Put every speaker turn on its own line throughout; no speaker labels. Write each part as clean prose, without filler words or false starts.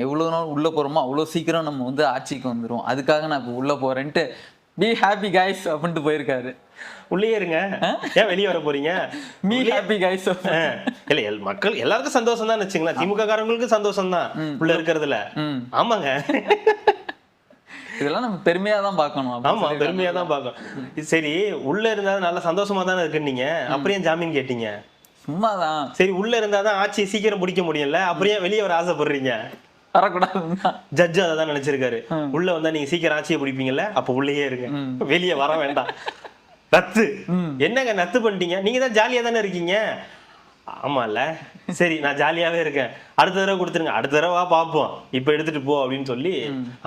எவ்வளோ நாள் உள்ள போறோமோ அவ்வளோ சீக்கிரம் நம்ம வந்து ஆட்சிக்கு வந்துரும், அதுக்காக நான் இப்போ உள்ள போறேன்ட்டு பி ஹாப்பி கைஸ் அப்படின்ட்டு போயிருக்காரு.
உள்ளே இருங்க, ஏன் வெளியே வர போறீங்க?
Me happy guys.
இல்ல மக்கள் எல்லாருக்கும் சந்தோஷம் தான் வச்சுங்களேன், திமுக காரங்களுக்கு சந்தோஷம் தான் உள்ள இருக்கிறதுல. ஆமாங்க,
இதெல்லாம் நம்ம பெருமையா தான் பார்க்கணும்.
ஆமா, பெருமையா தான் பார்க்கணும். சரி, உள்ள இருந்தாலும் நல்ல சந்தோஷமா தானே இருக்குன்னீங்க, அப்புறம் ஜாமீன் கேட்டீங்க?
சும்மாதான்.
சரி, உள்ள இருந்தாதான் ஆட்சியை சீக்கிரம் பிடிக்க முடியல, அப்புறம் வெளியே வர ஆசைப்படுறீங்க?
வரக்கூடாது.
ஜட்ஜ் அதான் நினைச்சிருக்காரு, உள்ள வந்தா நீங்க சீக்கிரம் ஆட்சியை பிடிப்பீங்கல்ல, அப்ப உள்ளேயே இருங்க, வெளியே வர வேண்டாம். நத்து என்னங்க நத்து பண்ணிட்டீங்க, நீங்க தான் ஜாலியா தானே இருக்கீங்க. ஆமால, சரி நான் ஜாலியாவே இருக்கேன், அடுத்த தடவை கொடுத்துருங்க, அடுத்த தடவை பார்ப்போம், இப்ப எடுத்துட்டு போ அப்படின்னு சொல்லி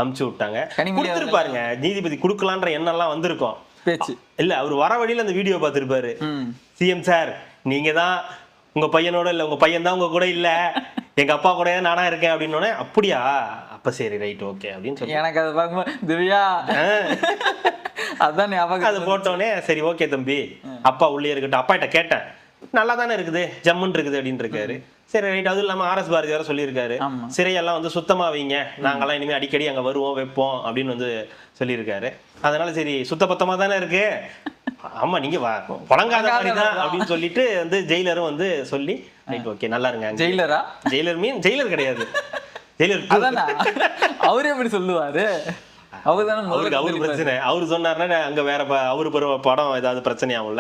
அமுச்சு விட்டாங்க. கொடுத்துருப்பாருங்க, நீதிபதி கொடுக்கலான்ற எண்ணம் எல்லாம் வந்திருக்கும்
பேச்சு.
இல்ல, அவர் வர வழியில அந்த வீடியோ பார்த்திருப்பாரு. சிஎம் சார், நீங்க தான் உங்க பையனோட இல்ல, உங்க பையன் தான் உங்க கூட இல்ல, எங்க அப்பா கூட நானா இருக்கேன் அப்படின்னு. அப்படியா, அப்ப சரி ரைட் ஓகே அப்படின்னு சொல்லி
எனக்கு அதை பார்க்கும்போது திவ்யா அதான் ஞாபகம்.
அது போட்டோடனே சரி ஓகே தம்பி, அப்பா உள்ளே இருக்கட்டும். அப்பா கிட்ட கேட்டேன், நல்லா தானே இருக்குது, ஜம்முன்னு இருக்குது அப்படின்னு இருக்காரு. சரி ரைட். அதுவும் இல்லாம ஆர்எஸ் பாரதி வேற சொல்லியிருக்காரு, சிறையெல்லாம் வந்து சுத்தமா வைங்க, நாங்கெல்லாம் இனிமே அடிக்கடி அங்க வருவோம் வைப்போம் அப்படின்னு வந்து சொல்லியிருக்காரு. அதனால சரி சுத்த பத்தமா தானே இருக்கு, ஆமா நீங்க புழங்காத மாதிரிதான் அப்படின்னு சொல்லிட்டு வந்து ஜெயிலரும் வந்து சொல்லி ரைட் ஓகே நல்லா இருங்க.
ஜெயிலரா?
ஜெயிலர் மீன் ஜெயிலர் கிடையாது, ஜெயிலர்.
அவரு எப்படி சொல்லுவாரு? அவரு தானே
அவருக்கு அவரு பிரச்சனை, அவரு சொன்னாருன்னா அங்க வேற அவரு படம் ஏதாவது பிரச்சனை ஆகும்ல.